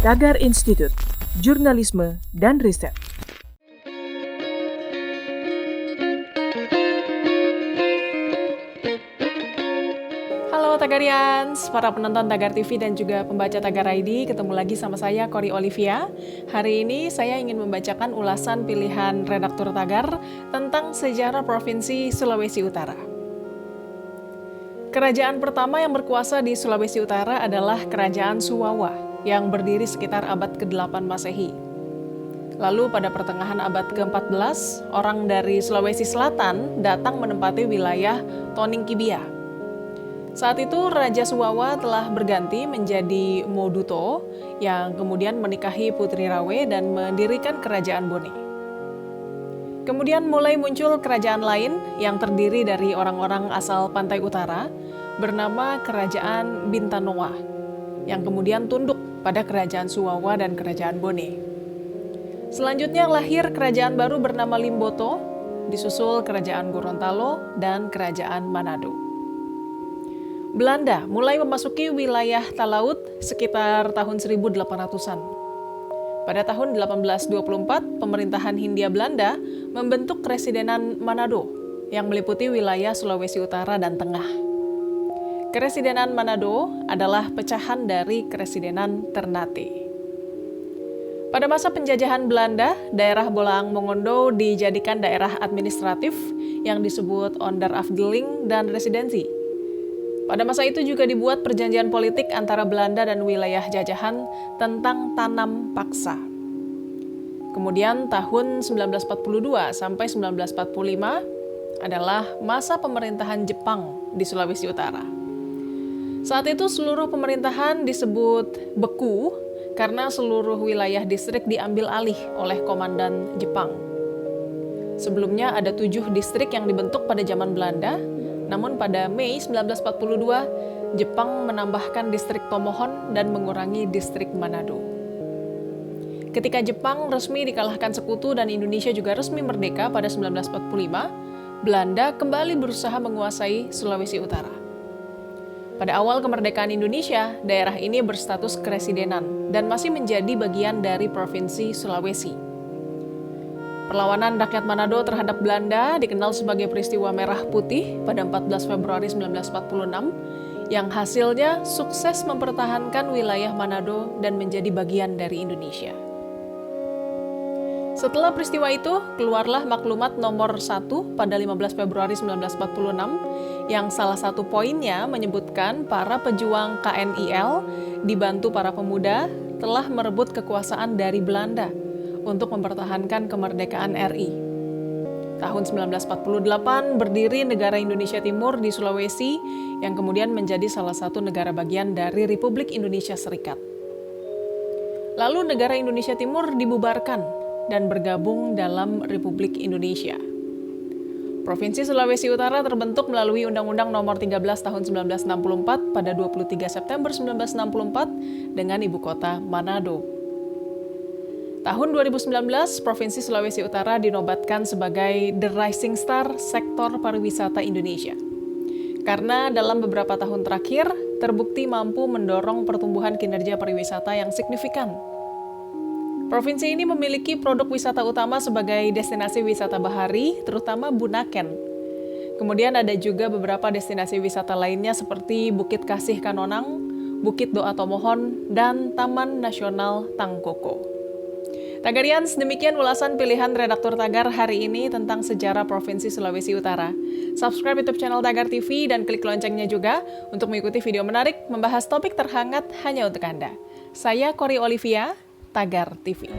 Tagar Institute, Jurnalisme dan Riset. Halo Tagarians, para penonton Tagar TV dan juga pembaca Tagar ID, ketemu lagi sama saya Kori Olivia. Hari ini saya ingin membacakan ulasan pilihan redaktur Tagar tentang sejarah Provinsi Sulawesi Utara. Kerajaan pertama yang berkuasa di Sulawesi Utara adalah Kerajaan Suwawa yang berdiri sekitar abad ke-8 Masehi. Lalu pada pertengahan abad ke-14, orang dari Sulawesi Selatan datang menempati wilayah Toningkibia. Saat itu Raja Suwawa telah berganti menjadi Moduto yang kemudian menikahi Putri Rawe dan mendirikan Kerajaan Bone. Kemudian mulai muncul kerajaan lain yang terdiri dari orang-orang asal pantai utara bernama Kerajaan Bintanoa yang kemudian tunduk pada Kerajaan Suwawa dan Kerajaan Bone. Selanjutnya lahir kerajaan baru bernama Limboto, disusul Kerajaan Gorontalo dan Kerajaan Manado. Belanda mulai memasuki wilayah Talaut sekitar tahun 1800-an. Pada tahun 1824, pemerintahan Hindia Belanda membentuk Keresidenan Manado yang meliputi wilayah Sulawesi Utara dan Tengah. Keresidenan Manado adalah pecahan dari Keresidenan Ternate. Pada masa penjajahan Belanda, daerah Bolaang Mongondo dijadikan daerah administratif yang disebut Onderafdeling dan Residensi. Pada masa itu juga dibuat perjanjian politik antara Belanda dan wilayah jajahan tentang tanam paksa. Kemudian tahun 1942 sampai 1945 adalah masa pemerintahan Jepang di Sulawesi Utara. Saat itu seluruh pemerintahan disebut beku karena seluruh wilayah distrik diambil alih oleh komandan Jepang. Sebelumnya ada 7 distrik yang dibentuk pada zaman Belanda. Namun pada Mei 1942, Jepang menambahkan distrik Tomohon dan mengurangi distrik Manado. Ketika Jepang resmi dikalahkan sekutu dan Indonesia juga resmi merdeka pada 1945, Belanda kembali berusaha menguasai Sulawesi Utara. Pada awal kemerdekaan Indonesia, daerah ini berstatus keresidenan dan masih menjadi bagian dari Provinsi Sulawesi. Perlawanan rakyat Manado terhadap Belanda dikenal sebagai peristiwa Merah Putih pada 14 Februari 1946 yang hasilnya sukses mempertahankan wilayah Manado dan menjadi bagian dari Indonesia. Setelah peristiwa itu, keluarlah maklumat nomor 1 pada 15 Februari 1946 yang salah satu poinnya menyebutkan para pejuang KNIL dibantu para pemuda telah merebut kekuasaan dari Belanda untuk mempertahankan kemerdekaan RI. Tahun 1948 berdiri Negara Indonesia Timur di Sulawesi yang kemudian menjadi salah satu negara bagian dari Republik Indonesia Serikat. Lalu Negara Indonesia Timur dibubarkan dan bergabung dalam Republik Indonesia. Provinsi Sulawesi Utara terbentuk melalui Undang-Undang Nomor 13 Tahun 1964 pada 23 September 1964 dengan ibu kota Manado. Tahun 2019, Provinsi Sulawesi Utara dinobatkan sebagai The Rising Star sektor pariwisata Indonesia. Karena dalam beberapa tahun terakhir, terbukti mampu mendorong pertumbuhan kinerja pariwisata yang signifikan. Provinsi ini memiliki produk wisata utama sebagai destinasi wisata bahari, terutama Bunaken. Kemudian ada juga beberapa destinasi wisata lainnya seperti Bukit Kasih Kanonang, Bukit Doa Tomohon, dan Taman Nasional Tangkoko. Tagarians, demikian ulasan pilihan redaktur Tagar hari ini tentang sejarah Provinsi Sulawesi Utara. Subscribe YouTube channel Tagar TV dan klik loncengnya juga untuk mengikuti video menarik membahas topik terhangat hanya untuk Anda. Saya Kori Olivia, Tagar TV.